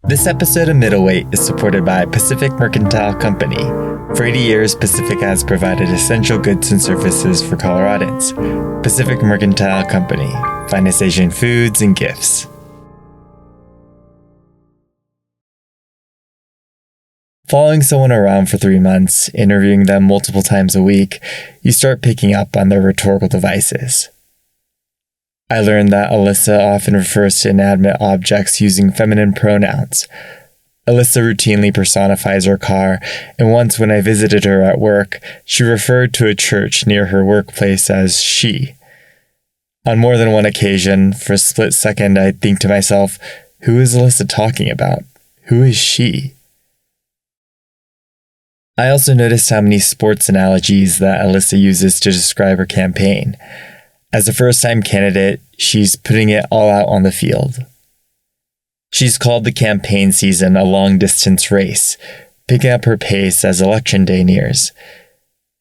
This episode of Middleweight is supported by Pacific Mercantile Company. For 80 years, Pacific has provided essential goods and services for Coloradans. Pacific Mercantile Company, finest Asian foods and gifts. Following someone around for 3 months, interviewing them multiple times a week, you start picking up on their rhetorical devices. I learned that Alyssa often refers to inanimate objects using feminine pronouns. Alyssa routinely personifies her car, and once when I visited her at work, she referred to a church near her workplace as she. On more than one occasion, for a split second, I'd think to myself, who is Alyssa talking about? Who is she? I also noticed how many sports analogies that Alyssa uses to describe her campaign. As a first-time candidate, she's putting it all out on the field. She's called the campaign season a long-distance race, picking up her pace as Election Day nears.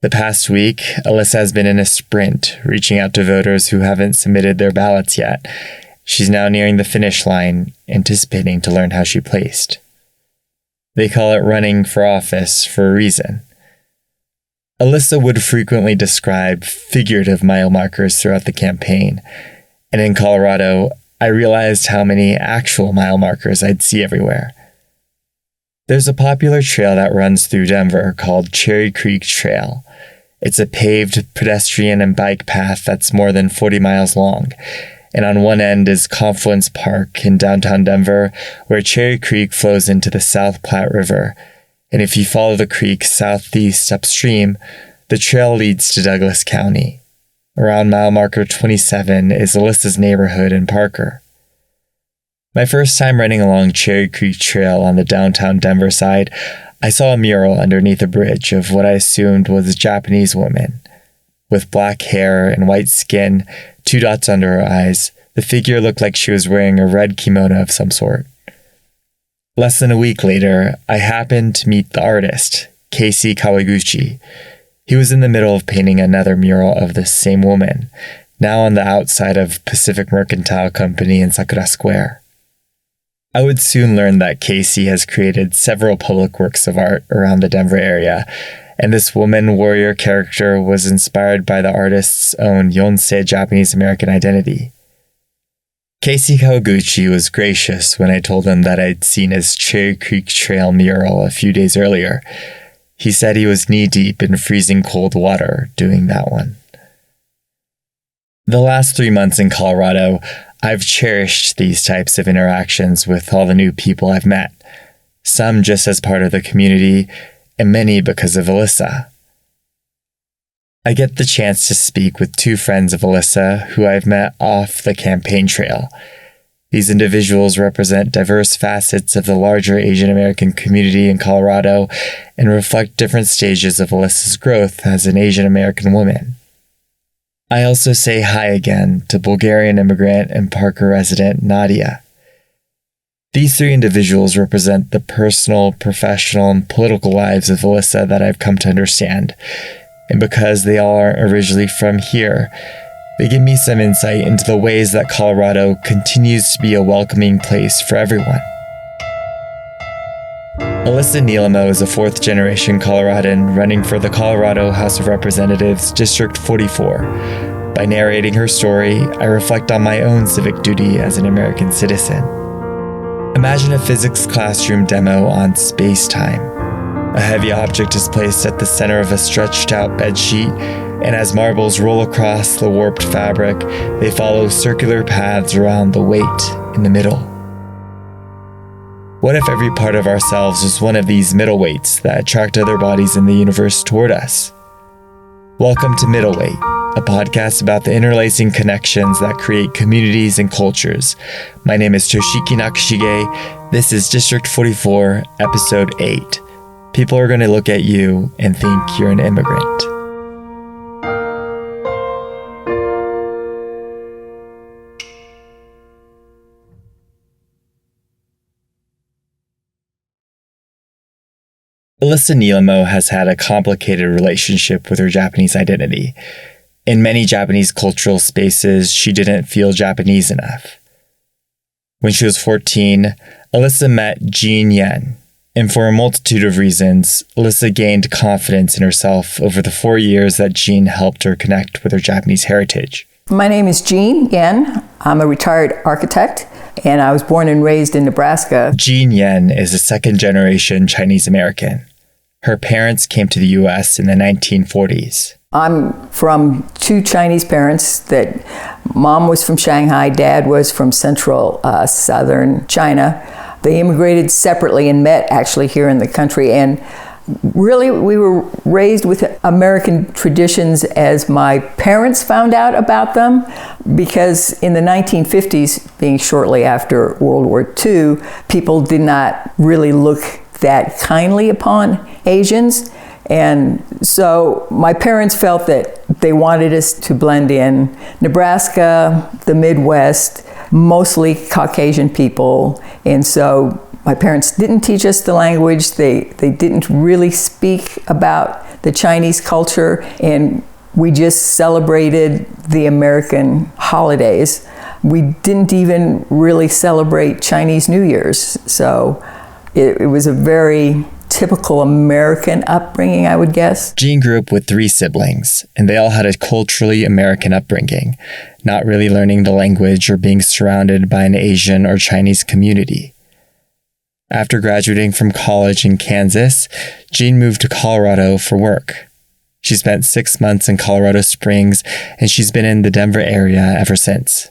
The past week, Alyssa has been in a sprint, reaching out to voters who haven't submitted their ballots yet. She's now nearing the finish line, anticipating to learn how she placed. They call it running for office for a reason. Alyssa would frequently describe figurative mile markers throughout the campaign, and in Colorado, I realized how many actual mile markers I'd see everywhere. There's a popular trail that runs through Denver called Cherry Creek Trail. It's a paved pedestrian and bike path that's more than 40 miles long, and on one end is Confluence Park in downtown Denver, where Cherry Creek flows into the South Platte River. And if you follow the creek southeast upstream, the trail leads to Douglas County. Around mile marker 27 is Alyssa's neighborhood in Parker. My first time running along Cherry Creek Trail on the downtown Denver side, I saw a mural underneath a bridge of what I assumed was a Japanese woman. With black hair and white skin, 2 dots under her eyes, the figure looked like she was wearing a red kimono of some sort. Less than a week later, I happened to meet the artist, Casey Kawaguchi. He was in the middle of painting another mural of this same woman, now on the outside of Pacific Mercantile Company in Sakura Square. I would soon learn that Casey has created several public works of art around the Denver area, and this woman warrior character was inspired by the artist's own Yonsei Japanese American identity. Casey Kawaguchi was gracious when I told him that I'd seen his Cherry Creek Trail mural a few days earlier. He said he was knee-deep in freezing cold water doing that one. The last 3 months in Colorado, I've cherished these types of interactions with all the new people I've met, some just as part of the community, and many because of Alyssa. I get the chance to speak with 2 friends of Alyssa who I've met off the campaign trail. These individuals represent diverse facets of the larger Asian American community in Colorado and reflect different stages of Alyssa's growth as an Asian American woman. I also say hi again to Bulgarian immigrant and Parker resident Nadia. These 3 individuals represent the personal, professional, and political lives of Alyssa that I've come to understand. And because they all aren't originally from here, they give me some insight into the ways that Colorado continues to be a welcoming place for everyone. Alyssa Nilemo is a 4th-generation Coloradan running for the Colorado House of Representatives, District 44. By narrating her story, I reflect on my own civic duty as an American citizen. Imagine a physics classroom demo on space-time. A heavy object is placed at the center of a stretched-out bedsheet, and as marbles roll across the warped fabric, they follow circular paths around the weight in the middle. What if every part of ourselves was one of these middleweights that attract other bodies in the universe toward us? Welcome to Middleweight, a podcast about the interlacing connections that create communities and cultures. My name is Toshiki Nakashige. This is District 44, Episode 8. People are going to look at you and think you're an immigrant. Alyssa Nilemo has had a complicated relationship with her Japanese identity. In many Japanese cultural spaces, she didn't feel Japanese enough. When she was 14, Alyssa met Jean Yen, and for a multitude of reasons, Alyssa gained confidence in herself over the 4 years that Jean helped her connect with her Japanese heritage. My name is Jean Yen. I'm a retired architect, and I was born and raised in Nebraska. Jean Yen is a second-generation Chinese American. Her parents came to the U.S. in the 1940s. I'm from two Chinese parents. That mom was from Shanghai, dad was from central southern China. They immigrated separately and met actually here in the country. And really, we were raised with American traditions as my parents found out about them, because in the 1950s, being shortly after World War II, people did not really look that kindly upon Asians. And so my parents felt that they wanted us to blend in. Nebraska, the Midwest, mostly Caucasian people. And so my parents didn't teach us the language. They didn't really speak about the Chinese culture. And we just celebrated the American holidays. We didn't even really celebrate Chinese New Year's. So it was a very typical American upbringing, I would guess. Jean grew up with 3 siblings, and they all had a culturally American upbringing, not really learning the language or being surrounded by an Asian or Chinese community. After graduating from college in Kansas, Jean moved to Colorado for work. She spent 6 months in Colorado Springs, and she's been in the Denver area ever since.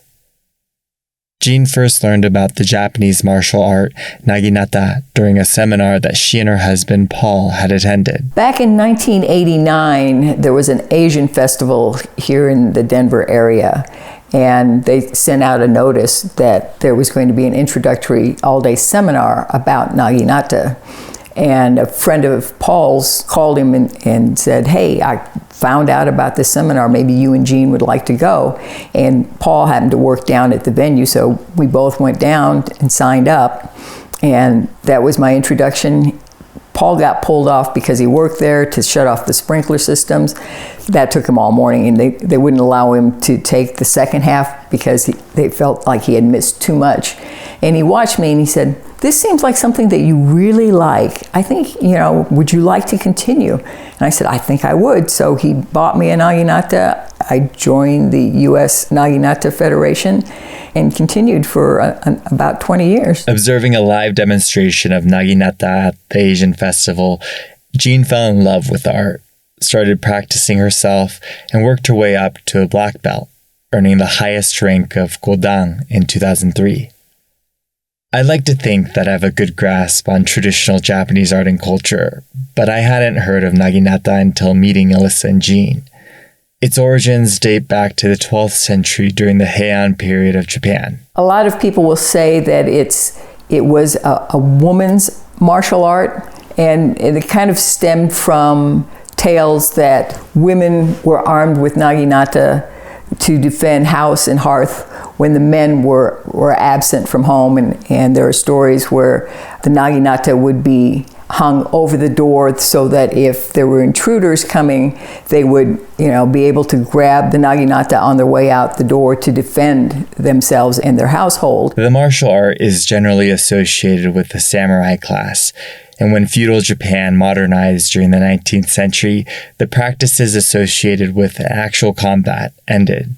Jean first learned about the Japanese martial art naginata during a seminar that she and her husband Paul had attended. Back in 1989, there was an Asian festival here in the Denver area, and they sent out a notice that there was going to be an introductory all-day seminar about naginata. And a friend of Paul's called him and said, "Hey, I found out about this seminar. Maybe you and Jean would like to go." And Paul happened to work down at the venue, so we both went down and signed up. And that was my introduction. Paul got pulled off because he worked there to shut off the sprinkler systems. That took him all morning, and they wouldn't allow him to take the second half because they felt like he had missed too much. And he watched me and he said, "This seems like something that you really like. I think, would you like to continue?" And I said, "I think I would." So he bought me a naginata. I joined the U.S. Naginata Federation and continued for about 20 years. Observing a live demonstration of naginata at the Asian festival, Jean fell in love with the art, started practicing herself, and worked her way up to a black belt, earning the highest rank of Godan in 2003. I'd like to think that I have a good grasp on traditional Japanese art and culture, but I hadn't heard of naginata until meeting Alyssa and Jean. Its origins date back to the 12th century during the Heian period of Japan. A lot of people will say that it was a woman's martial art, and it kind of stemmed from tales that women were armed with naginata to defend house and hearth when the men were absent from home, and there are stories where the naginata would be hung over the door so that if there were intruders coming, they would, be able to grab the naginata on their way out the door to defend themselves and their household. The martial art is generally associated with the samurai class, and when feudal Japan modernized during the 19th century, the practices associated with actual combat ended.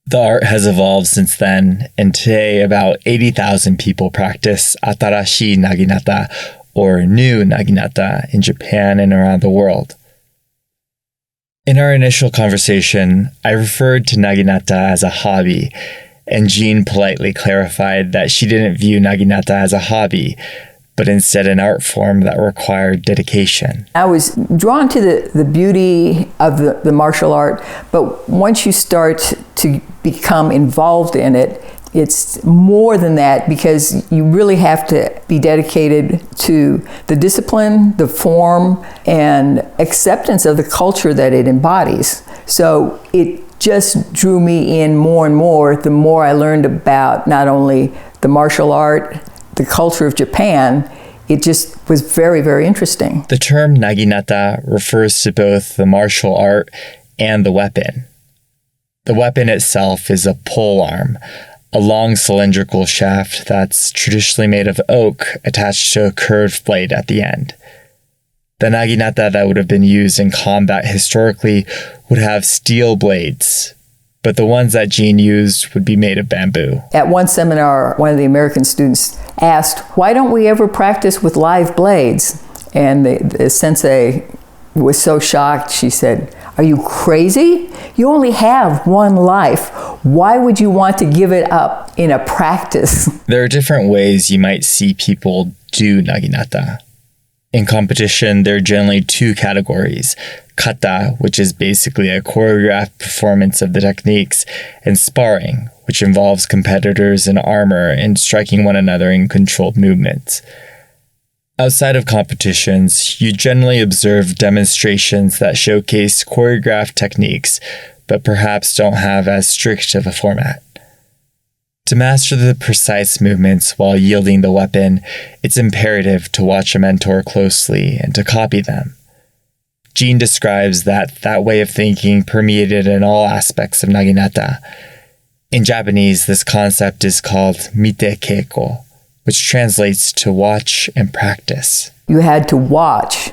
The art has evolved since then, and today about 80,000 people practice atarashi naginata, or new naginata, in Japan and around the world. In our initial conversation, I referred to naginata as a hobby, and Jean politely clarified that she didn't view naginata as a hobby, but instead an art form that required dedication. I was drawn to the beauty of the martial art, but once you start to become involved in it, it's more than that, because you really have to be dedicated to the discipline, the form, and acceptance of the culture that it embodies. So it just drew me in more and more the more I learned about not only the martial art, the culture of Japan. It just was very, very interesting. The term naginata refers to both the martial art and the weapon. The weapon itself is a pole arm, a long cylindrical shaft that's traditionally made of oak attached to a curved blade at the end. The naginata that would have been used in combat historically would have steel blades, but the ones that Jean used would be made of bamboo. At one seminar, one of the American students asked, "Why don't we ever practice with live blades?" And the sensei was so shocked, she said, "Are you crazy? You only have one life. Why would you want to give it up in a practice?" There are different ways you might see people do naginata. In competition, there are generally two categories: kata, which is basically a choreographed performance of the techniques, and sparring, which involves competitors in armor and striking one another in controlled movements. Outside of competitions, you generally observe demonstrations that showcase choreographed techniques, but perhaps don't have as strict of a format. To master the precise movements while yielding the weapon, it's imperative to watch a mentor closely and to copy them. Jean describes that way of thinking permeated in all aspects of naginata. In Japanese, this concept is called mite keiko, which translates to watch and practice. You had to watch.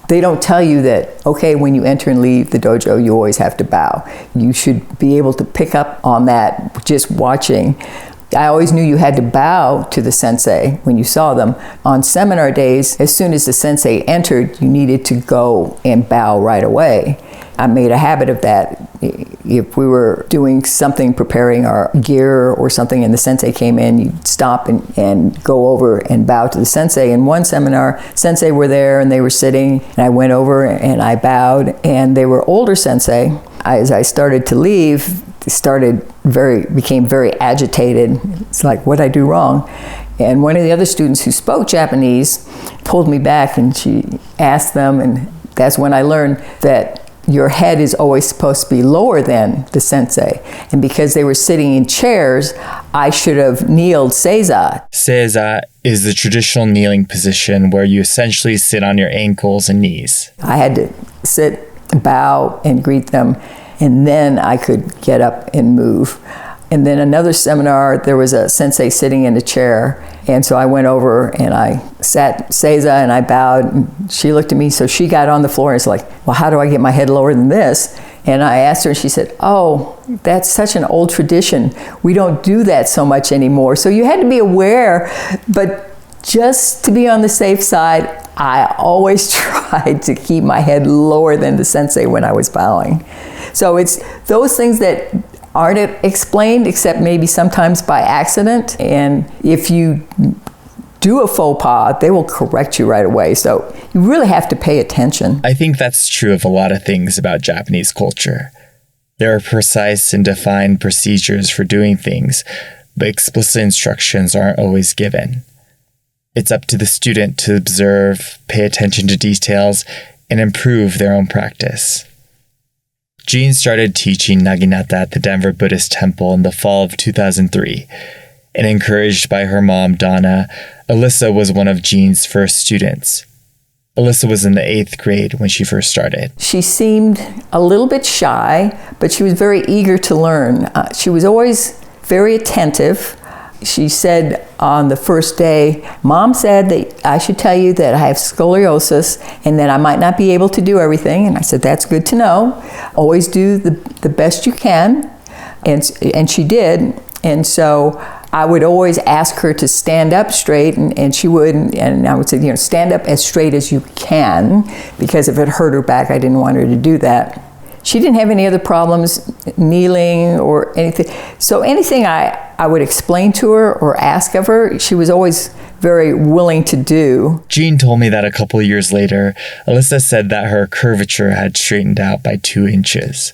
They don't tell you that, okay, when you enter and leave the dojo, you always have to bow. You should be able to pick up on that just watching. I always knew you had to bow to the sensei when you saw them. On seminar days, as soon as the sensei entered, you needed to go and bow right away. I made a habit of that. If we were doing something, preparing our gear or something, and the sensei came in, you'd stop and go over and bow to the sensei. In one seminar, sensei were there and they were sitting, and I went over and I bowed, and they were older sensei. As I started to leave, they became very agitated. It's like, what'd I do wrong? And one of the other students who spoke Japanese pulled me back, and she asked them, and that's when I learned that your head is always supposed to be lower than the sensei. And because they were sitting in chairs, I should have kneeled seiza. Seiza is the traditional kneeling position where you essentially sit on your ankles and knees. I had to sit, bow, and greet them, and then I could get up and move. And then another seminar, there was a sensei sitting in a chair, and so I went over and I sat seiza and I bowed, and she looked at me, so she got on the floor and it's like, well, how do I get my head lower than this? And I asked her, and she said, oh, that's such an old tradition. We don't do that so much anymore. So you had to be aware, but just to be on the safe side, I always tried to keep my head lower than the sensei when I was bowing. So it's those things that aren't explained except maybe sometimes by accident. And if you do a faux pas, they will correct you right away. So you really have to pay attention. I think that's true of a lot of things about Japanese culture. There are precise and defined procedures for doing things, but explicit instructions aren't always given. It's up to the student to observe, pay attention to details, and improve their own practice. Jean started teaching naginata at the Denver Buddhist Temple in the fall of 2003, and encouraged by her mom, Donna, Alyssa was one of Jean's first students. Alyssa was in the 8th grade when she first started. She seemed a little bit shy, but she was very eager to learn. She was always very attentive. She said on the first day, Mom said that I should tell you that I have scoliosis and that I might not be able to do everything. And I said, that's good to know. Always do the best you can. And she did. And so I would always ask her to stand up straight, and she would. And I would say, stand up as straight as you can, because if it hurt her back, I didn't want her to do that. She didn't have any other problems kneeling or anything. So anything I would explain to her or ask of her, she was always very willing to do. Jean told me that a couple years later, Alyssa said that her curvature had straightened out by 2 inches.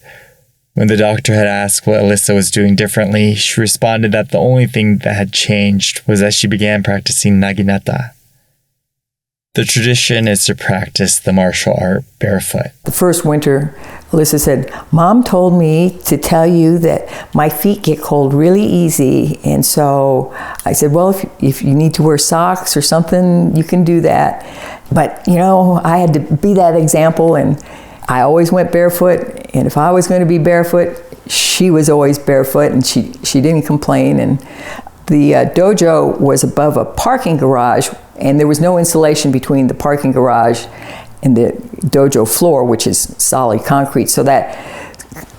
When the doctor had asked what Alyssa was doing differently, she responded that the only thing that had changed was that she began practicing naginata. The tradition is to practice the martial art barefoot. The first winter, Alyssa said, Mom told me to tell you that my feet get cold really easy. And so I said, well, if you need to wear socks or something, you can do that. But, I had to be that example, and I always went barefoot. And if I was going to be barefoot, she was always barefoot, and she didn't complain. And the dojo was above a parking garage, and there was no insulation between the parking garage and the dojo floor, which is solid concrete. So that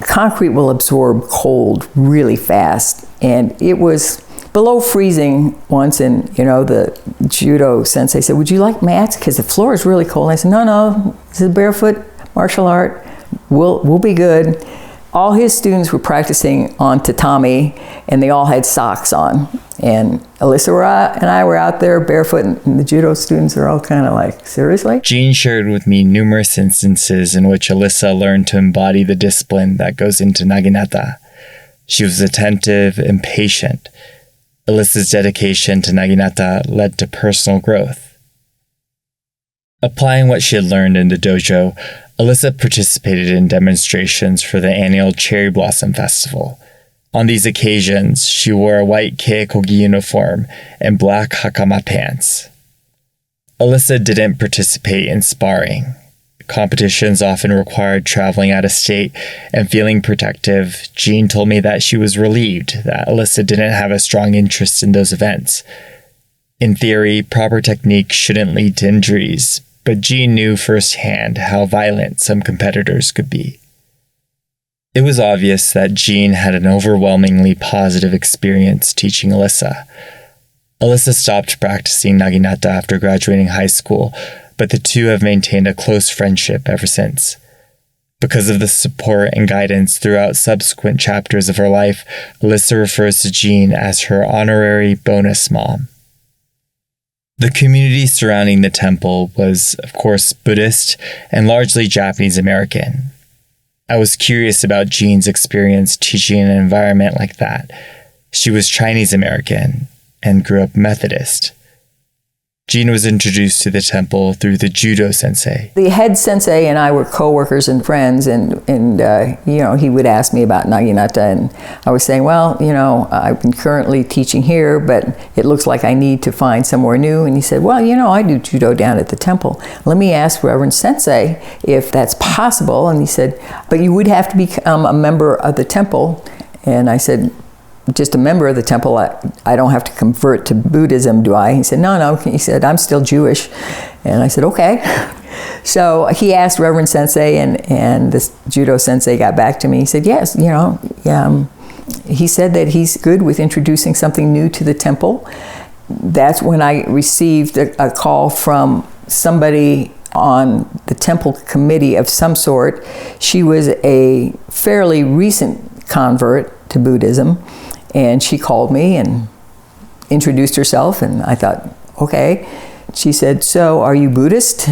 concrete will absorb cold really fast. And it was below freezing once, and the judo sensei said, "Would you like mats? Because the floor is really cold." And I said, No, this is barefoot martial art. We'll be good. All his students were practicing on tatami, and they all had socks on. And Alyssa and I were out there barefoot, and the judo students are all kind of like, seriously? Jean shared with me numerous instances in which Alyssa learned to embody the discipline that goes into naginata. She was attentive and patient. Alyssa's dedication to naginata led to personal growth. Applying what she had learned in the dojo, Alyssa participated in demonstrations for the annual Cherry Blossom Festival. On these occasions, she wore a white keikogi uniform and black hakama pants. Alyssa didn't participate in sparring. Competitions often required traveling out of state and feeling protective. Jean told me that she was relieved that Alyssa didn't have a strong interest in those events. In theory, proper technique shouldn't lead to injuries, but Jean knew firsthand how violent some competitors could be. It was obvious that Jean had an overwhelmingly positive experience teaching Alyssa. Alyssa stopped practicing naginata after graduating high school, but the two have maintained a close friendship ever since. Because of the support and guidance throughout subsequent chapters of her life, Alyssa refers to Jean as her honorary bonus mom. The community surrounding the temple was, of course, Buddhist and largely Japanese American. I was curious about Jean's experience teaching in an environment like that. She was Chinese American and grew up Methodist. Jean was introduced to the temple through the judo sensei. The head sensei and I were co-workers and friends, and he would ask me about naginata, and I was saying, well, I've been currently teaching here, but it looks like I need to find somewhere new. And he said, well, I do judo down at the temple. Let me ask Reverend Sensei if that's possible. And he said, but you would have to become a member of the temple. And I said, just a member of the temple, I don't have to convert to Buddhism, do I? He said, no. He said, I'm still Jewish. And I said, okay. So he asked Reverend Sensei, and this judo sensei got back to me. He said, yes, he said that he's good with introducing something new to the temple. That's when I received a call from somebody on the temple committee of some sort. She was a fairly recent convert to Buddhism. And she called me and introduced herself, and I thought, okay. She said, so are you Buddhist?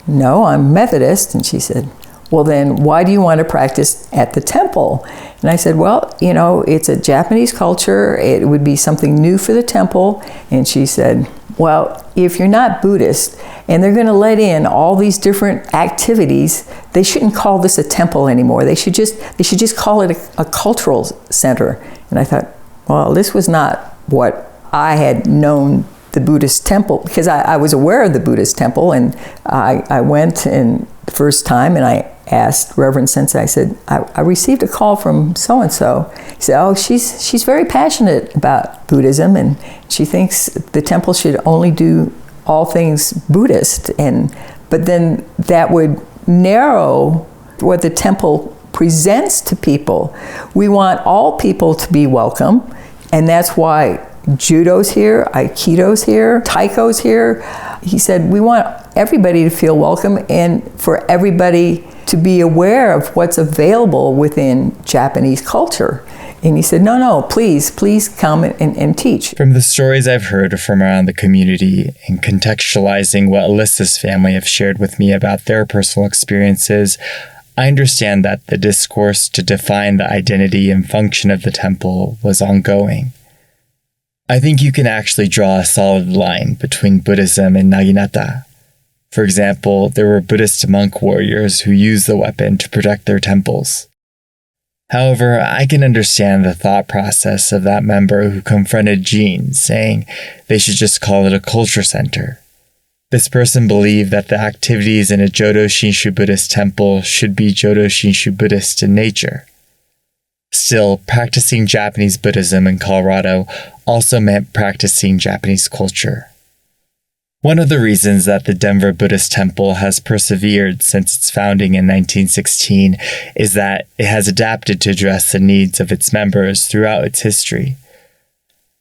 No, I'm Methodist. And she said, well then, why do you want to practice at the temple? And I said, well, it's a Japanese culture. It would be something new for the temple. And she said, well, if you're not Buddhist and they're going to let in all these different activities, they shouldn't call this a temple anymore. They should just call it a cultural center. And I thought, well, this was not what I had known the Buddhist temple, because I was aware of the Buddhist temple, and I went in the first time and I asked Reverend Sensei, I said, I received a call from so-and-so. He said, oh, she's very passionate about Buddhism, and she thinks the temple should only do all things Buddhist. But then that would narrow what the temple presents to people. We want all people to be welcome, and that's why Judo's here, Aikido's here, Taiko's here. He said, we want everybody to feel welcome and for everybody to be aware of what's available within Japanese culture. And he said, no, please come and teach. From the stories I've heard from around the community and contextualizing what Alyssa's family have shared with me about their personal experiences, I understand that the discourse to define the identity and function of the temple was ongoing. I think you can actually draw a solid line between Buddhism and naginata. For example, there were Buddhist monk warriors who used the weapon to protect their temples. However, I can understand the thought process of that member who confronted Jean, saying they should just call it a culture center. This person believed that the activities in a Jodo Shinshu Buddhist temple should be Jodo Shinshu Buddhist in nature. Still, practicing Japanese Buddhism in Colorado also meant practicing Japanese culture. One of the reasons that the Denver Buddhist Temple has persevered since its founding in 1916 is that it has adapted to address the needs of its members throughout its history.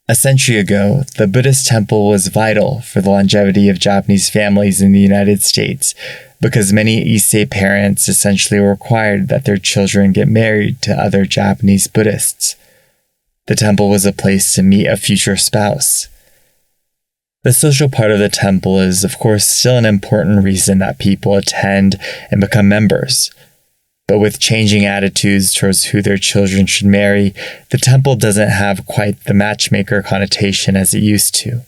A century ago, the Buddhist temple was vital for the longevity of Japanese families in the United States because many Issei parents essentially required that their children get married to other Japanese Buddhists. The temple was a place to meet a future spouse. The social part of the temple is, of course, still an important reason that people attend and become members. But with changing attitudes towards who their children should marry, the temple doesn't have quite the matchmaker connotation as it used to.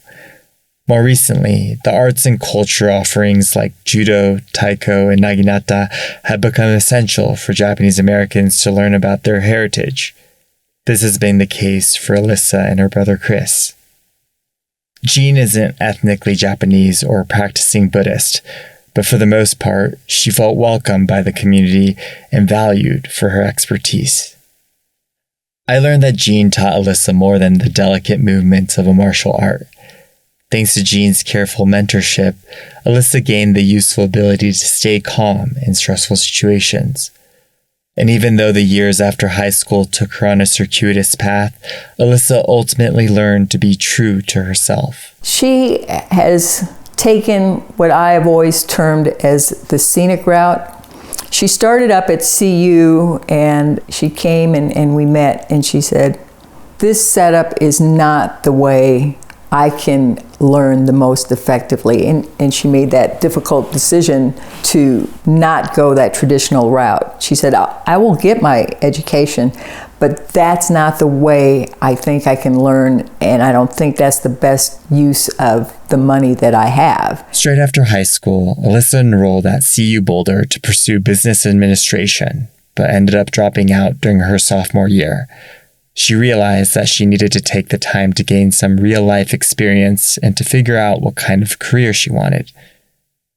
More recently, the arts and culture offerings like judo, taiko, and naginata have become essential for Japanese Americans to learn about their heritage. This has been the case for Alyssa and her brother Chris. Jean isn't ethnically Japanese or practicing Buddhist, but for the most part, she felt welcomed by the community and valued for her expertise. I learned that Jean taught Alyssa more than the delicate movements of a martial art. Thanks to Jean's careful mentorship, Alyssa gained the useful ability to stay calm in stressful situations. And even though the years after high school took her on a circuitous path, Alyssa ultimately learned to be true to herself. She has taken what I have always termed as the scenic route. She started up at CU and she came and we met and she said, "This setup is not the way I can learn the most effectively." And she made that difficult decision to not go that traditional route. She said, "I will get my education, but that's not the way I think I can learn, and I don't think that's the best use of the money that I have." Straight after high school, Alyssa enrolled at CU Boulder to pursue business administration, but ended up dropping out during her sophomore year. She realized that she needed to take the time to gain some real-life experience and to figure out what kind of career she wanted.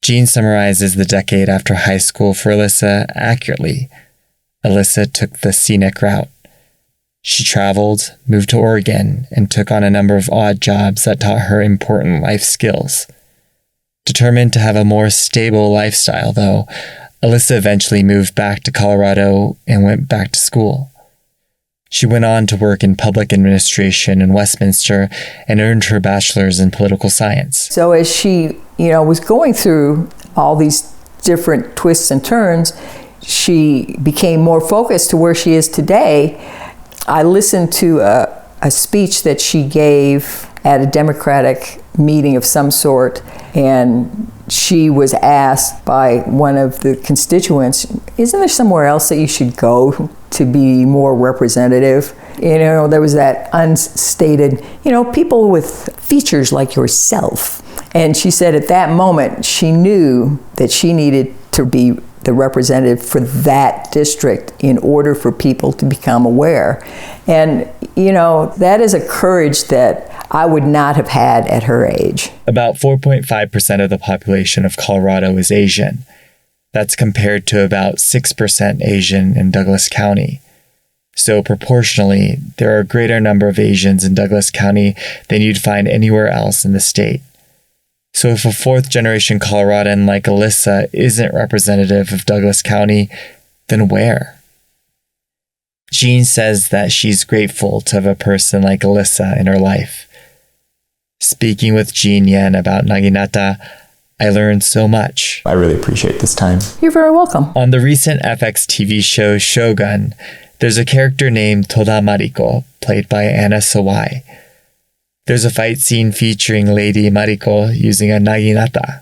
Jean summarizes the decade after high school for Alyssa accurately. Alyssa took the scenic route. She traveled, moved to Oregon, and took on a number of odd jobs that taught her important life skills. Determined to have a more stable lifestyle, though, Alyssa eventually moved back to Colorado and went back to school. She went on to work in public administration in Westminster and earned her bachelor's in political science. So as she, was going through all these different twists and turns, she became more focused to where she is today. I listened to a speech that she gave at a Democratic meeting of some sort, and she was asked by one of the constituents, "Isn't there somewhere else that you should go to be more representative?" There was that unstated, people with features like yourself. And she said at that moment, she knew that she needed to be the representative for that district in order for people to become aware. And, that is a courage that I would not have had at her age. About 4.5% of the population of Colorado is Asian. That's compared to about 6% Asian in Douglas County. So proportionally, there are a greater number of Asians in Douglas County than you'd find anywhere else in the state. So if a fourth-generation Coloradan like Alyssa isn't representative of Douglas County, then where? Jean says that she's grateful to have a person like Alyssa in her life. Speaking with Jean Yen about naginata, I learned so much. I really appreciate this time. You're very welcome. On the recent FX TV show Shogun, there's a character named Toda Mariko, played by Anna Sawai. There's a fight scene featuring Lady Mariko using a naginata.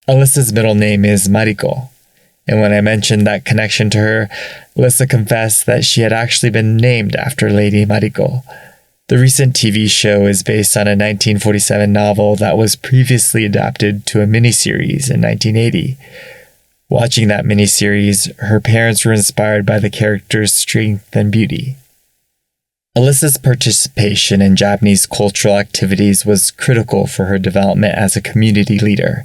Alyssa's middle name is Mariko, and when I mentioned that connection to her, Alyssa confessed that she had actually been named after Lady Mariko. The recent TV show is based on a 1947 novel that was previously adapted to a miniseries in 1980. Watching that miniseries, her parents were inspired by the character's strength and beauty. Alyssa's participation in Japanese cultural activities was critical for her development as a community leader.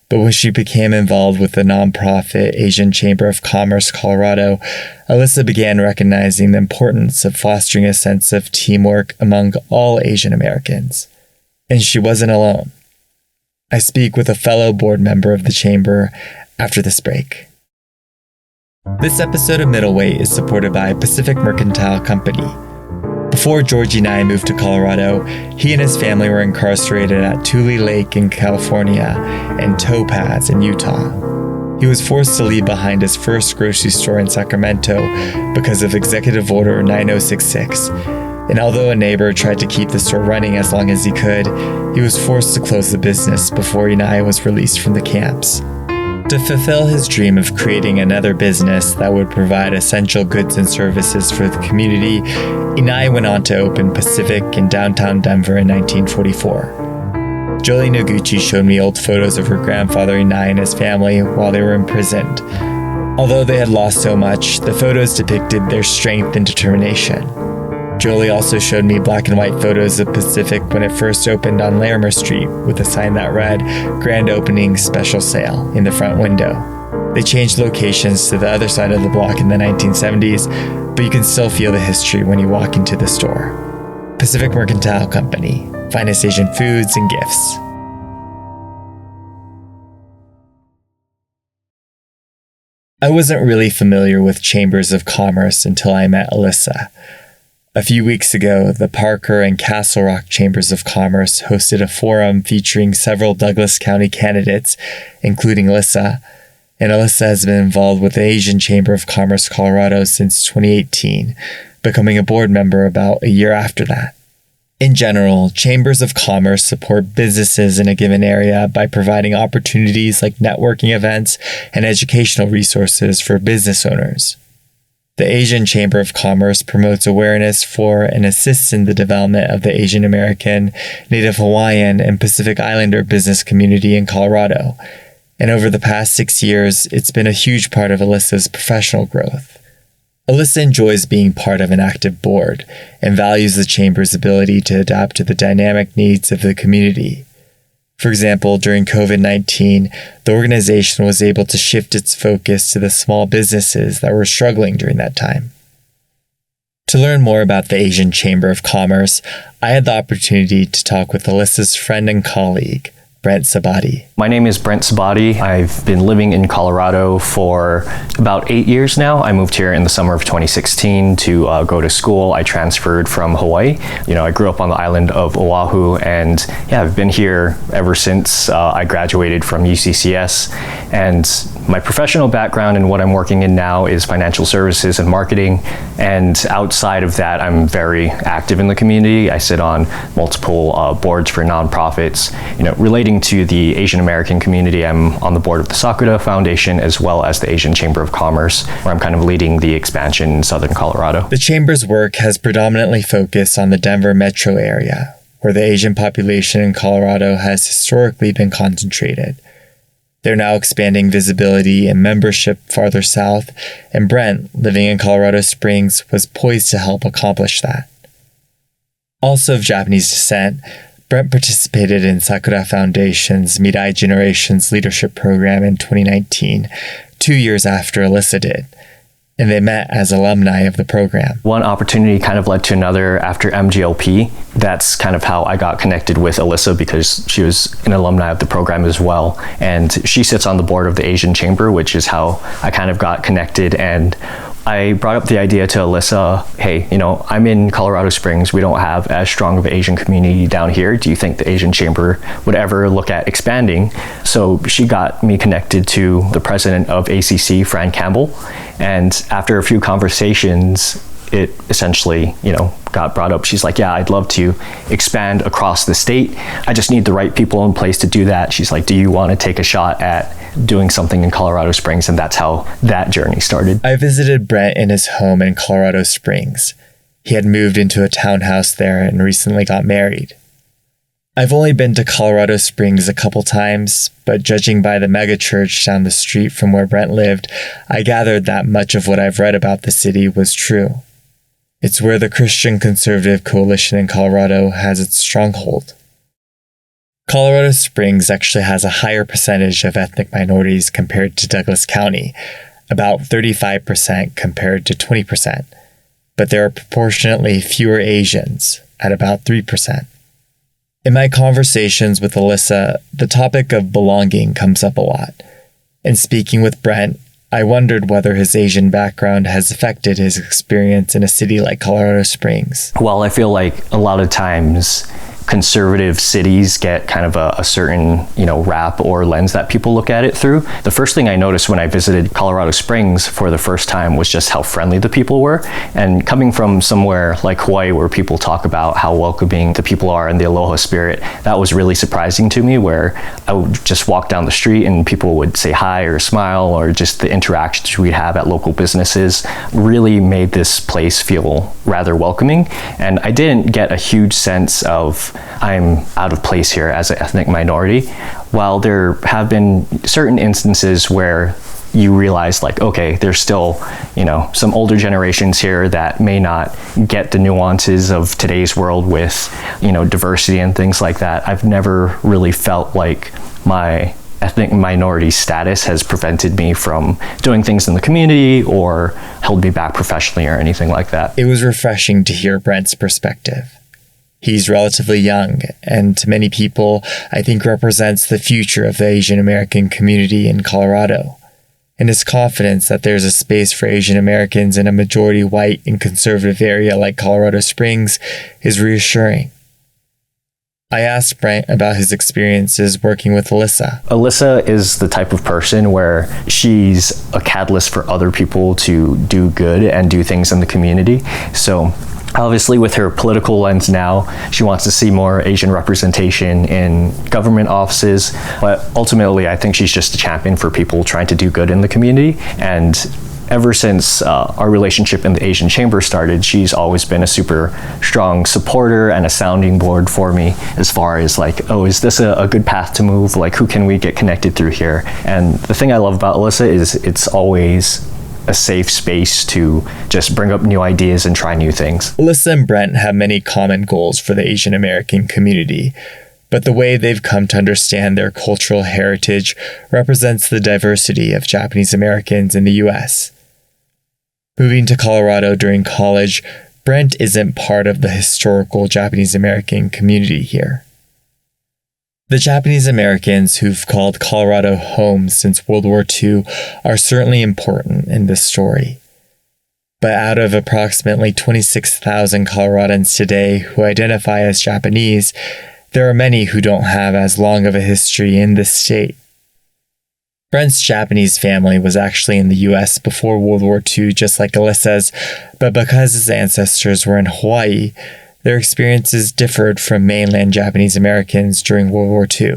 But when she became involved with the nonprofit Asian Chamber of Commerce Colorado, Alyssa began recognizing the importance of fostering a sense of teamwork among all Asian Americans. And she wasn't alone. I speak with a fellow board member of the chamber after this break. This episode of Middleweight is supported by Pacific Mercantile Company. Before Georgie and I moved to Colorado, he and his family were incarcerated at Tule Lake in California and Topaz in Utah. He was forced to leave behind his first grocery store in Sacramento because of Executive Order 9066. And although a neighbor tried to keep the store running as long as he could, he was forced to close the business before Inai was released from the camps. To fulfill his dream of creating another business that would provide essential goods and services for the community, Inai went on to open Pacific in downtown Denver in 1944. Jolie Noguchi showed me old photos of her grandfather Inai and his family while they were imprisoned. Although they had lost so much, the photos depicted their strength and determination. Jolie also showed me black and white photos of Pacific when it first opened on Larimer Street with a sign that read, "Grand Opening Special Sale," in the front window. They changed locations to the other side of the block in the 1970s, but you can still feel the history when you walk into the store. Pacific Mercantile Company, finest Asian foods and gifts. I wasn't really familiar with chambers of commerce until I met Alyssa. A few weeks ago, the Parker and Castle Rock Chambers of Commerce hosted a forum featuring several Douglas County candidates, including Alyssa, and Alyssa has been involved with the Asian Chamber of Commerce Colorado since 2018, becoming a board member about a year after that. In general, chambers of commerce support businesses in a given area by providing opportunities like networking events and educational resources for business owners. The Asian Chamber of Commerce promotes awareness for and assists in the development of the Asian American, Native Hawaiian, and Pacific Islander business community in Colorado. And over the past 6 years, it's been a huge part of Alyssa's professional growth. Alyssa enjoys being part of an active board and values the Chamber's ability to adapt to the dynamic needs of the community. For example, during COVID-19, the organization was able to shift its focus to the small businesses that were struggling during that time. To learn more about the Asian Chamber of Commerce, I had the opportunity to talk with Alyssa's friend and colleague, Brent Sabati. My name is Brent Sabati. I've been living in Colorado for about 8 years now. I moved here in the summer of 2016 to go to school. I transferred from Hawaii. I grew up on the island of Oahu, and I've been here ever since I graduated from UCCS. And my professional background and what I'm working in now is financial services and marketing. And outside of that, I'm very active in the community. I sit on multiple boards for nonprofits, relating to the Asian American community. I'm on the board of the Sakura Foundation as well as the Asian Chamber of Commerce, where I'm kind of leading the expansion in Southern Colorado. The Chamber's work has predominantly focused on the Denver metro area, where the Asian population in Colorado has historically been concentrated. They're now expanding visibility and membership farther south, and Brent, living in Colorado Springs, was poised to help accomplish that. Also of Japanese descent, Brent participated in Sakura Foundation's Mirai Generations Leadership Program in 2019, 2 years after Alyssa did, and they met as alumni of the program. One opportunity kind of led to another after MGLP. That's kind of how I got connected with Alyssa, because she was an alumni of the program as well. And she sits on the board of the Asian Chamber, which is how I kind of got connected. And I brought up the idea to Alyssa, hey, I'm in Colorado Springs. We don't have as strong of an Asian community down here. Do you think the Asian Chamber would ever look at expanding? So she got me connected to the president of ACC, Fran Campbell. And after a few conversations, it essentially, got brought up. She's like, yeah, I'd love to expand across the state. I just need the right people in place to do that. She's like, do you want to take a shot at doing something in Colorado Springs? And that's how that journey started. I visited Brent in his home in Colorado Springs. He had moved into a townhouse there and recently got married. I've only been to Colorado Springs a couple times, but judging by the megachurch down the street from where Brent lived, I gathered that much of what I've read about the city was true. It's where the Christian Conservative Coalition in Colorado has its stronghold. Colorado Springs actually has a higher percentage of ethnic minorities compared to Douglas County, about 35% compared to 20%, but there are proportionately fewer Asians, at about 3%. In my conversations with Alyssa, the topic of belonging comes up a lot. And speaking with Brent, I wondered whether his Asian background has affected his experience in a city like Colorado Springs. Well, I feel like a lot of times conservative cities get kind of a certain, rap or lens that people look at it through. The first thing I noticed when I visited Colorado Springs for the first time was just how friendly the people were. And coming from somewhere like Hawaii, where people talk about how welcoming the people are and the aloha spirit, that was really surprising to me, where I would just walk down the street and people would say hi or smile, or just the interactions we'd have at local businesses really made this place feel rather welcoming. And I didn't get a huge sense of I'm out of place here as an ethnic minority. While there have been certain instances where you realize, like, okay, there's still, some older generations here that may not get the nuances of today's world with, diversity and things like that. I've never really felt like my ethnic minority status has prevented me from doing things in the community or held me back professionally or anything like that. It was refreshing to hear Brent's perspective. He's relatively young, and to many people, I think represents the future of the Asian American community in Colorado. And his confidence that there's a space for Asian Americans in a majority white and conservative area like Colorado Springs is reassuring. I asked Brent about his experiences working with Alyssa. Alyssa is the type of person where she's a catalyst for other people to do good and do things in the community. So obviously, with her political lens now, she wants to see more Asian representation in government offices. But ultimately, I think she's just a champion for people trying to do good in the community. And ever since our relationship in the Asian Chamber started, she's always been a super strong supporter and a sounding board for me as far as like, oh, is this a good path to move? Like, who can we get connected through here? And the thing I love about Alyssa is it's always a safe space to just bring up new ideas and try new things. Alyssa and Brent have many common goals for the Asian American community, but the way they've come to understand their cultural heritage represents the diversity of Japanese Americans in the U.S. Moving to Colorado during college, Brent isn't part of the historical Japanese American community here. The Japanese Americans who've called Colorado home since World War II are certainly important in this story. But out of approximately 26,000 Coloradans today who identify as Japanese, there are many who don't have as long of a history in this state. Brent's Japanese family was actually in the U.S. before World War II, just like Alyssa's, but because his ancestors were in Hawaii, their experiences differed from mainland Japanese Americans during World War II.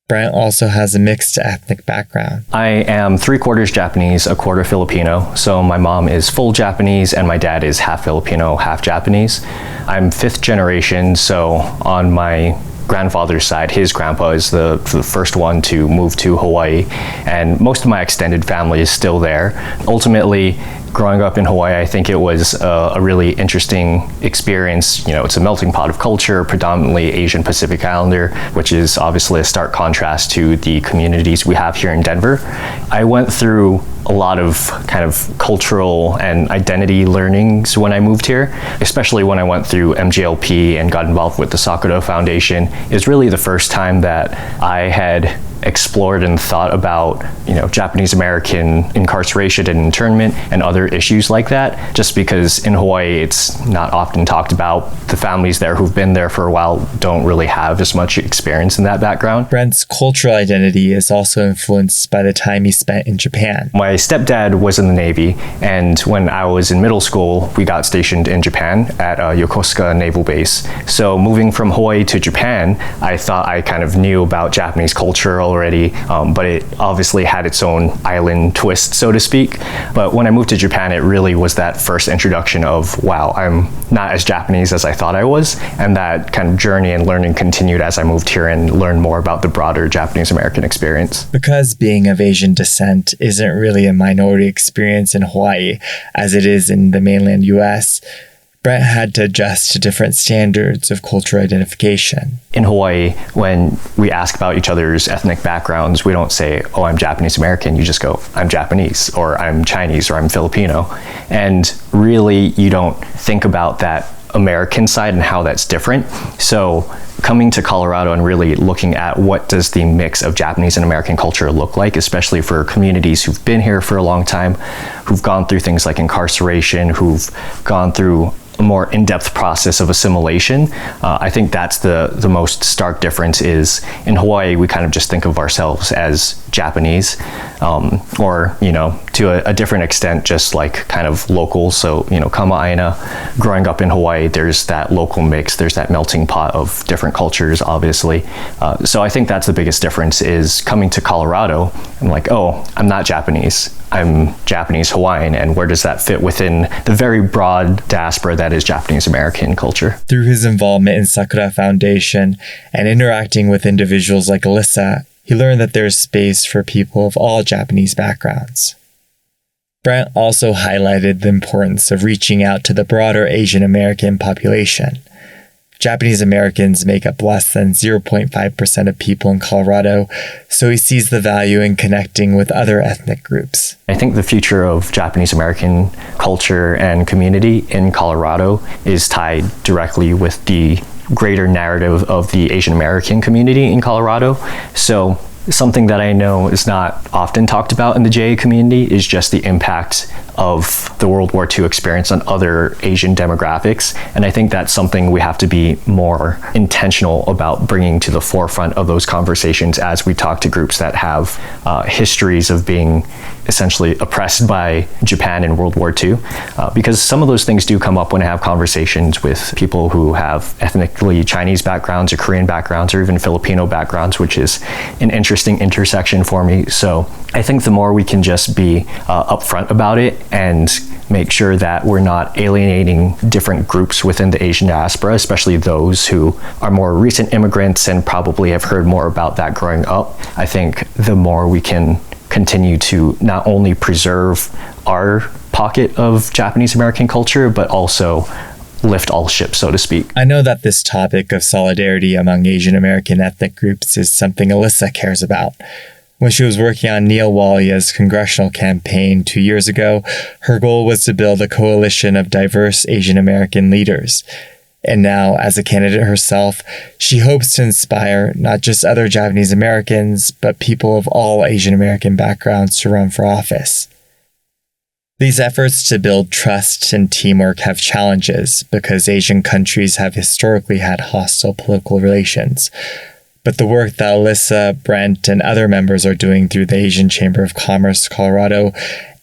Brent also has a mixed ethnic background. I am 3/4 Japanese, a quarter Filipino. So my mom is full Japanese and my dad is half Filipino, half Japanese. I'm 5th generation, so on my grandfather's side, his grandpa is the first one to move to Hawaii, and most of my extended family is still there. Ultimately, growing up in Hawaii, I think it was a really interesting experience. It's a melting pot of culture, predominantly Asian Pacific Islander, which is obviously a stark contrast to the communities we have here in Denver. I went through a lot of kind of cultural and identity learnings when I moved here, especially when I went through MGLP and got involved with the Sakura Foundation. It was really the first time that I had explored and thought about, Japanese American incarceration and internment and other issues like that, just because in Hawaii it's not often talked about. The families there who've been there for a while don't really have as much experience in that background. Brent's cultural identity is also influenced by the time he spent in Japan. My stepdad was in the Navy, and when I was in middle school, we got stationed in Japan at Yokosuka Naval Base. So moving from Hawaii to Japan, I thought I kind of knew about Japanese culture already, but it obviously had its own island twist, so to speak. But when I moved to Japan, it really was that first introduction of, wow, I'm not as Japanese as I thought I was. And that kind of journey and learning continued as I moved here and learned more about the broader Japanese American experience. Because being of Asian descent isn't really a minority experience in Hawaii, as it is in the mainland US, Brent had to adjust to different standards of cultural identification. In Hawaii, when we ask about each other's ethnic backgrounds, we don't say, oh, I'm Japanese American. You just go, I'm Japanese, or I'm Chinese, or I'm Filipino. And really, you don't think about that American side and how that's different. So coming to Colorado and really looking at what does the mix of Japanese and American culture look like, especially for communities who've been here for a long time, who've gone through things like incarceration, who've gone through a more in-depth process of assimilation. I think that's the most stark difference. Is in Hawaii, we kind of just think of ourselves as Japanese, or, to a different extent, just like kind of local. So, Kama'aina, growing up in Hawaii, there's that local mix, there's that melting pot of different cultures, obviously. So I think that's the biggest difference, is coming to Colorado, I'm like, oh, I'm not Japanese. I'm Japanese Hawaiian, and where does that fit within the very broad diaspora that is Japanese American culture? Through his involvement in Sakura Foundation and interacting with individuals like Alyssa, he learned that there's space for people of all Japanese backgrounds. Brent also highlighted the importance of reaching out to the broader Asian American population. Japanese Americans make up less than 0.5% of people in Colorado, so he sees the value in connecting with other ethnic groups. I think the future of Japanese American culture and community in Colorado is tied directly with the greater narrative of the Asian American community in Colorado. So something that I know is not often talked about in the JA community is just the impact of the World War II experience on other Asian demographics. And I think that's something we have to be more intentional about bringing to the forefront of those conversations as we talk to groups that have histories of being essentially oppressed by Japan in World War II. Because some of those things do come up when I have conversations with people who have ethnically Chinese backgrounds or Korean backgrounds or even Filipino backgrounds, which is an interesting intersection for me. So I think the more we can just be upfront about it and make sure that we're not alienating different groups within the Asian diaspora, especially those who are more recent immigrants and probably have heard more about that growing up, I think the more we can continue to not only preserve our pocket of Japanese American culture, but also lift all ships, so to speak. I know that this topic of solidarity among Asian American ethnic groups is something Alyssa cares about. When she was working on Neil Walia's congressional campaign 2 years ago, her goal was to build a coalition of diverse Asian American leaders. And now, as a candidate herself, she hopes to inspire not just other Japanese Americans, but people of all Asian American backgrounds to run for office. These efforts to build trust and teamwork have challenges because Asian countries have historically had hostile political relations. But the work that Alyssa, Brent, and other members are doing through the Asian Chamber of Commerce Colorado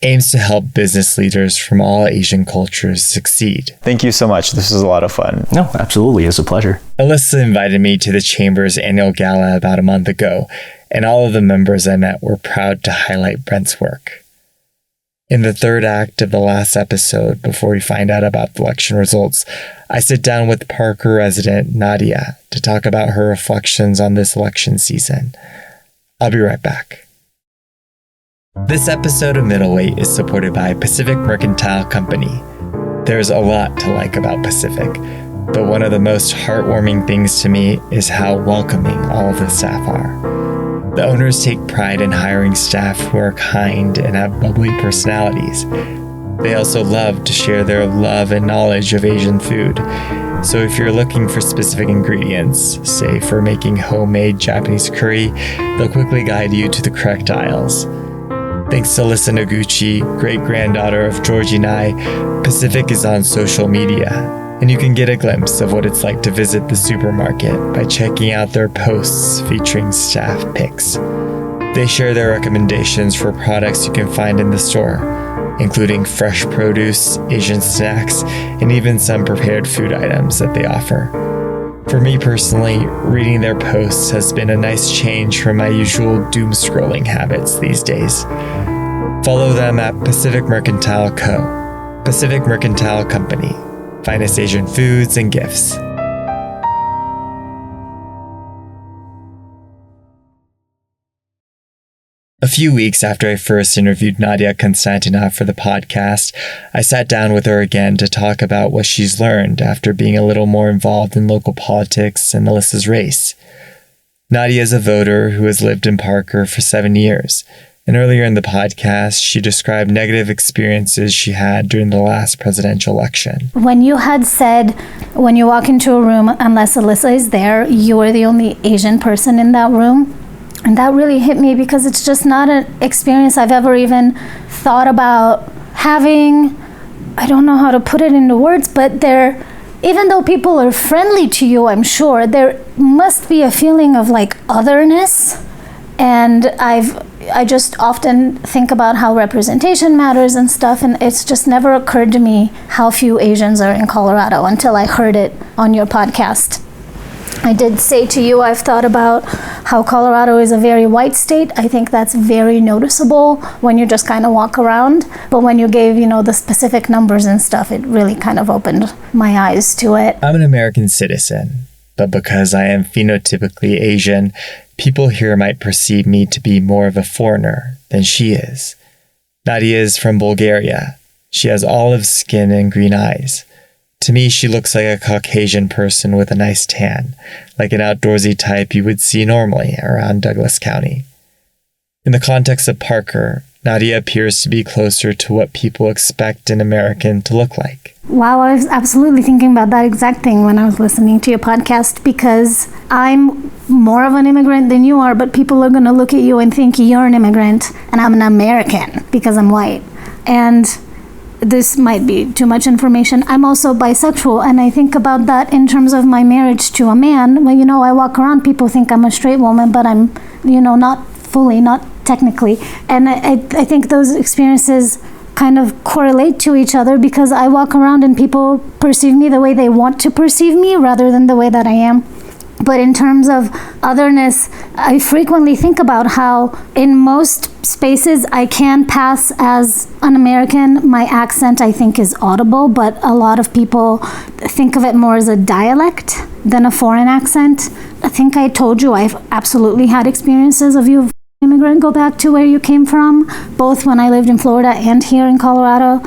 aims to help business leaders from all Asian cultures succeed. Thank you so much. This was a lot of fun. No, absolutely. It's a pleasure. Alyssa invited me to the Chamber's annual gala about a month ago, and all of the members I met were proud to highlight Brent's work. In the third act of the last episode, before we find out about the election results, I sit down with Parker resident Nadia to talk about her reflections on this election season. I'll be right back. This episode of Middleweight is supported by Pacific Mercantile Company. There's a lot to like about Pacific, but one of the most heartwarming things to me is how welcoming all of the staff are. The owners take pride in hiring staff who are kind and have bubbly personalities. They also love to share their love and knowledge of Asian food. So if you're looking for specific ingredients, say for making homemade Japanese curry, they'll quickly guide you to the correct aisles. Thanks to Alyssa Noguchi, great-granddaughter of Georgie Nye, Pacific is on social media, and you can get a glimpse of what it's like to visit the supermarket by checking out their posts featuring staff pics. They share their recommendations for products you can find in the store, including fresh produce, Asian snacks, and even some prepared food items that they offer. For me personally, reading their posts has been a nice change from my usual doom scrolling habits these days. Follow them at Pacific Mercantile Co. Pacific Mercantile Company. Finest Asian foods and gifts. A few weeks after I first interviewed Nadia Konstantinov for the podcast, I sat down with her again to talk about what she's learned after being a little more involved in local politics and Alyssa's race. Nadia is a voter who has lived in Parker for 7 years, and earlier in the podcast, she described negative experiences she had during the last presidential election. When you had said, when you walk into a room, unless Alyssa is there, you are the only Asian person in that room. And that really hit me because it's just not an experience I've ever even thought about having. I don't know how to put it into words, but even though people are friendly to you, I'm sure, there must be a feeling of like otherness. And I just often think about how representation matters and stuff, and it's just never occurred to me how few Asians are in Colorado until I heard it on your podcast. I did say to you, I've thought about how Colorado is a very white state. I think that's very noticeable when you just kind of walk around. But when you gave, the specific numbers and stuff, it really kind of opened my eyes to it. I'm an American citizen, but because I am phenotypically Asian, people here might perceive me to be more of a foreigner than she is. Nadia is from Bulgaria. She has olive skin and green eyes. To me, she looks like a Caucasian person with a nice tan, like an outdoorsy type you would see normally around Douglas County. In the context of Parker, Nadia appears to be closer to what people expect an American to look like. Wow, I was absolutely thinking about that exact thing when I was listening to your podcast, because I'm more of an immigrant than you are, but people are going to look at you and think you're an immigrant, and I'm an American because I'm white. And this might be too much information. I'm also bisexual, and I think about that in terms of my marriage to a man. Well, I walk around, people think I'm a straight woman, but I'm, not fully, not technically. And I think those experiences kind of correlate to each other because I walk around and people perceive me the way they want to perceive me rather than the way that I am. But in terms of otherness, I frequently think about how in most spaces I can pass as an American. My accent, I think, is audible, but a lot of people think of it more as a dialect than a foreign accent. I think I told you I've absolutely had experiences of you immigrant, go back to where you came from, both when I lived in Florida and here in Colorado.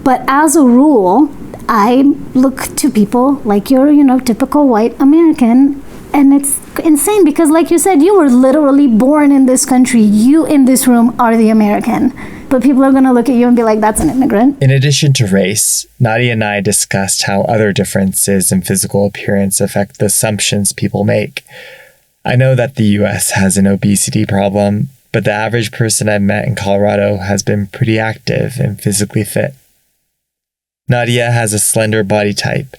But as a rule, I look to people like you're, typical white American. And it's insane because, like you said, you were literally born in this country. You in this room are the American. But people are going to look at you and be like, that's an immigrant. In addition to race, Nadia and I discussed how other differences in physical appearance affect the assumptions people make. I know that the U.S. has an obesity problem, but the average person I've met in Colorado has been pretty active and physically fit. Nadia has a slender body type,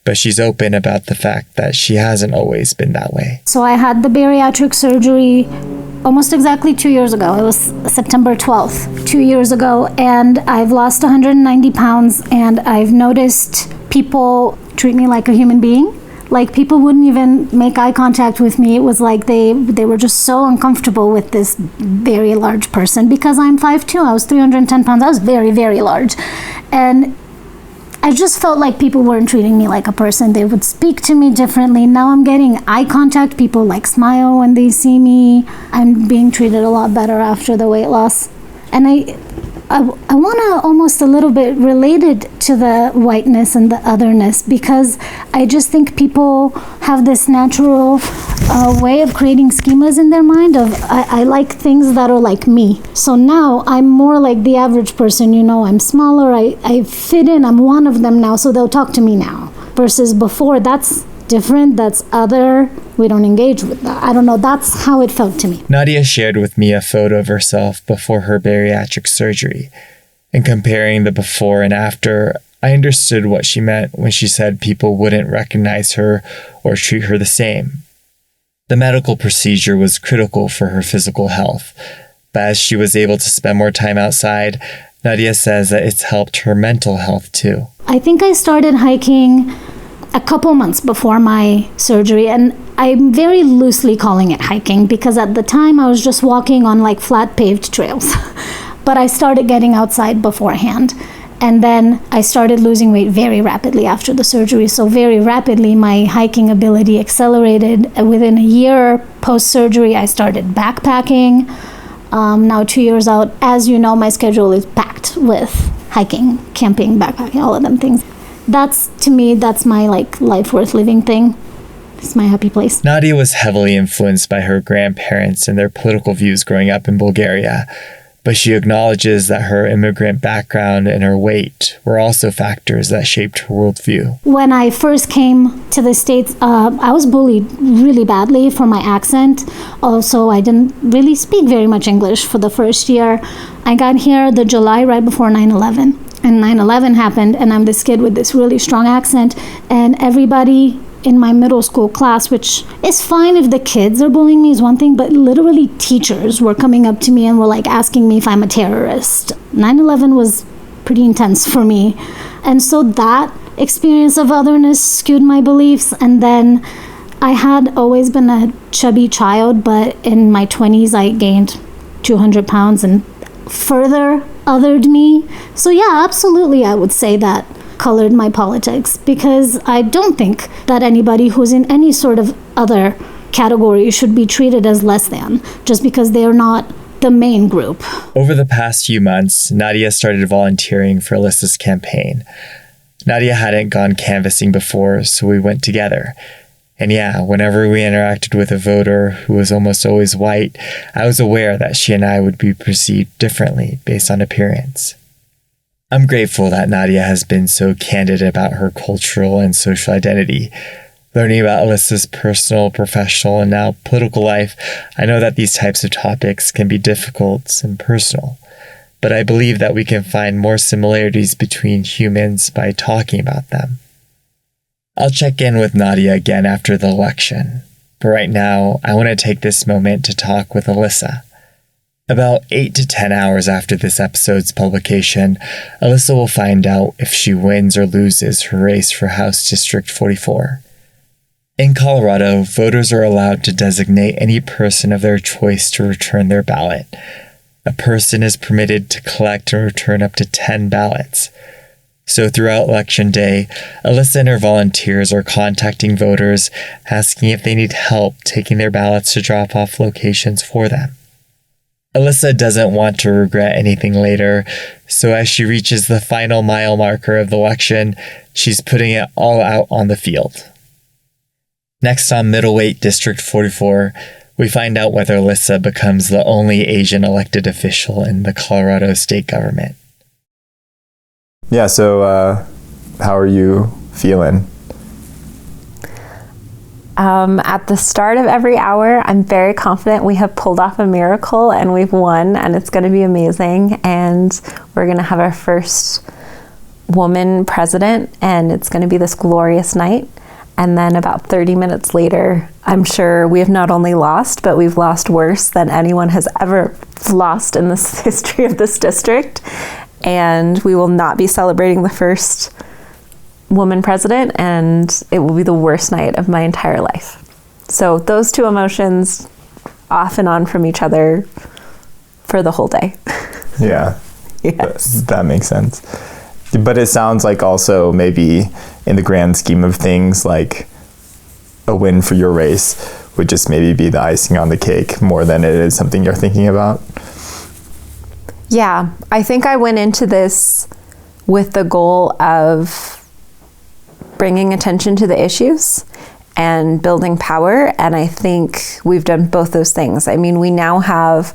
but she's open about the fact that she hasn't always been that way. So I had the bariatric surgery almost exactly 2 years ago. It was September 12th, 2 years ago, and I've lost 190 pounds, and I've noticed people treat me like a human being. Like, people wouldn't even make eye contact with me. It was like they were just so uncomfortable with this very large person because I'm 5'2". I was 310 pounds. I was very, very large. And I just felt like people weren't treating me like a person. They would speak to me differently. Now I'm getting eye contact. People smile when they see me. I'm being treated a lot better after the weight loss. And I want to almost a little bit relate it to the whiteness and the otherness because I just think people have this natural way of creating schemas in their mind of I like things that are like me. So now I'm more like the average person, I'm smaller, I fit in, I'm one of them now, so they'll talk to me now. Versus before, that's different, that's other, we don't engage with that. I don't know, that's how it felt to me. Nadia shared with me a photo of herself before her bariatric surgery. And comparing the before and after, I understood what she meant when she said people wouldn't recognize her or treat her the same. The medical procedure was critical for her physical health, but as she was able to spend more time outside, Nadia says that it's helped her mental health too. I think I started hiking a couple months before my surgery, and I'm very loosely calling it hiking because at the time I was just walking on flat paved trails. But I started getting outside beforehand. And then I started losing weight very rapidly after the surgery. So very rapidly, my hiking ability accelerated. Within a year post-surgery, I started backpacking. now 2 years out. As you know, my schedule is packed with hiking, camping, backpacking, all of them things. That's, to me, that's my life worth living thing. It's my happy place. Nadia was heavily influenced by her grandparents and their political views growing up in Bulgaria, but she acknowledges that her immigrant background and her weight were also factors that shaped her worldview. When I first came to the States, I was bullied really badly for my accent. Also, I didn't really speak very much English for the first year. I got here the July right before 9/11. And 9/11 happened, and I'm this kid with this really strong accent, and everybody in my middle school class, which is fine if the kids are bullying me is one thing, but literally teachers were coming up to me and were asking me if I'm a terrorist. 9/11 was pretty intense for me. And so that experience of otherness skewed my beliefs. And then I had always been a chubby child, but in my 20s I gained 200 pounds and further othered me. So yeah, absolutely, I would say that colored my politics, because I don't think that anybody who's in any sort of other category should be treated as less than just because they're not the main group. Over the past few months, Nadia started volunteering for Alyssa's campaign. Nadia hadn't gone canvassing before, so we went together. And yeah, whenever we interacted with a voter who was almost always white, I was aware that she and I would be perceived differently based on appearance. I'm grateful that Nadia has been so candid about her cultural and social identity. Learning about Alyssa's personal, professional, and now political life, I know that these types of topics can be difficult and personal, but I believe that we can find more similarities between humans by talking about them. I'll check in with Nadia again after the election, but right now, I want to take this moment to talk with Alyssa. About 8 to 10 hours after this episode's publication, Alyssa will find out if she wins or loses her race for House District 44. In Colorado, voters are allowed to designate any person of their choice to return their ballot. A person is permitted to collect and return up to 10 ballots. So throughout Election Day, Alyssa and her volunteers are contacting voters, asking if they need help taking their ballots to drop-off locations for them. Alyssa doesn't want to regret anything later, so as she reaches the final mile marker of the election, she's putting it all out on the field. Next on Middleweight District 44, we find out whether Alyssa becomes the only Asian elected official in the Colorado state government. Yeah, so how are you feeling? At the start of every hour, I'm very confident we have pulled off a miracle and we've won, and it's going to be amazing. And we're going to have our first woman president, and it's going to be this glorious night. And then about 30 minutes later, I'm sure we have not only lost, but we've lost worse than anyone has ever lost in the history of this district. And we will not be celebrating the first woman president, and it will be the worst night of my entire life. So those two emotions off and on from each other for the whole day. Yeah. Yes. That makes sense. But it sounds like also maybe in the grand scheme of things, like a win for your race would just maybe be the icing on the cake more than it is something you're thinking about. Yeah, I think I went into this with the goal of bringing attention to the issues and building power, and I think we've done both those things. I mean, we now have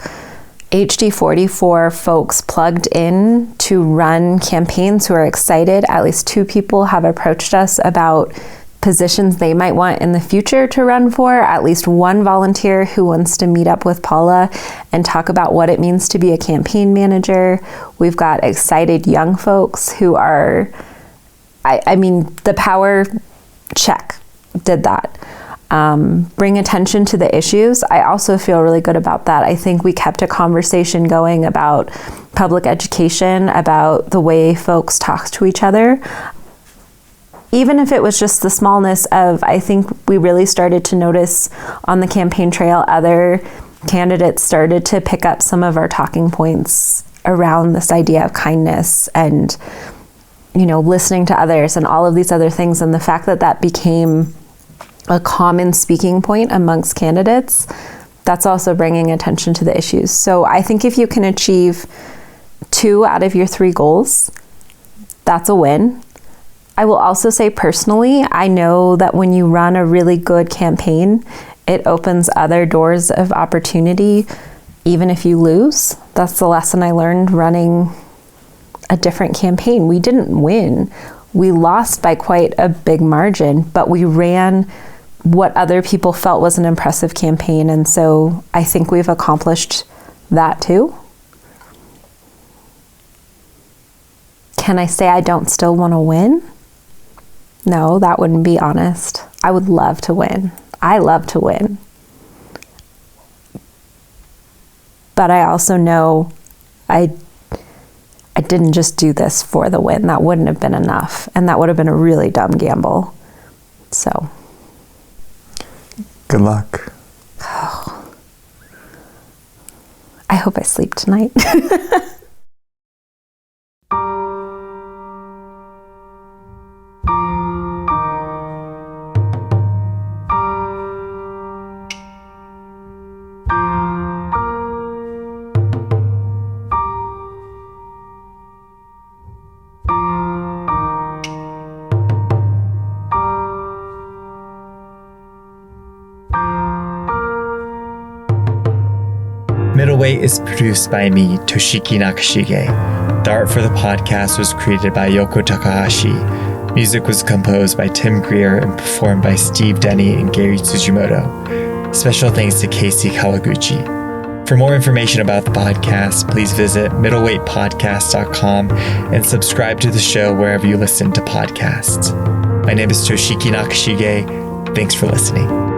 HD44 folks plugged in to run campaigns who are excited. At least 2 people have approached us about positions they might want in the future to run for. At least 1 volunteer who wants to meet up with Paula and talk about what it means to be a campaign manager. We've got excited young folks who are, I mean, the power check did that. Bring attention to the issues. I also feel really good about that. I think we kept a conversation going about public education, about the way folks talk to each other. Even if it was just the smallness of, I think we really started to notice on the campaign trail, other candidates started to pick up some of our talking points around this idea of kindness and, you know, listening to others and all of these other things. And the fact that that became a common speaking point amongst candidates, that's also bringing attention to the issues. So I think if you can achieve 2 out of your 3 goals, that's a win. I will also say personally, I know that when you run a really good campaign, it opens other doors of opportunity, even if you lose. That's the lesson I learned running a different campaign. We didn't win. We lost by quite a big margin, but we ran what other people felt was an impressive campaign. And so I think we've accomplished that too. Can I say I don't still want to win? No, that wouldn't be honest. I would love to win. I love to win. But I also know I didn't just do this for the win. That wouldn't have been enough. And that would have been a really dumb gamble. So. Good luck. Oh. I hope I sleep tonight. Middleweight is produced by me, Toshiki Nakashige. The art for the podcast was created by Yoko Takahashi. Music was composed by Tim Greer and performed by Steve Denny and Gary Tsujimoto. Special thanks to Casey Kawaguchi. For more information about the podcast, please visit middleweightpodcast.com and subscribe to the show wherever you listen to podcasts. My name is Toshiki Nakashige. Thanks for listening.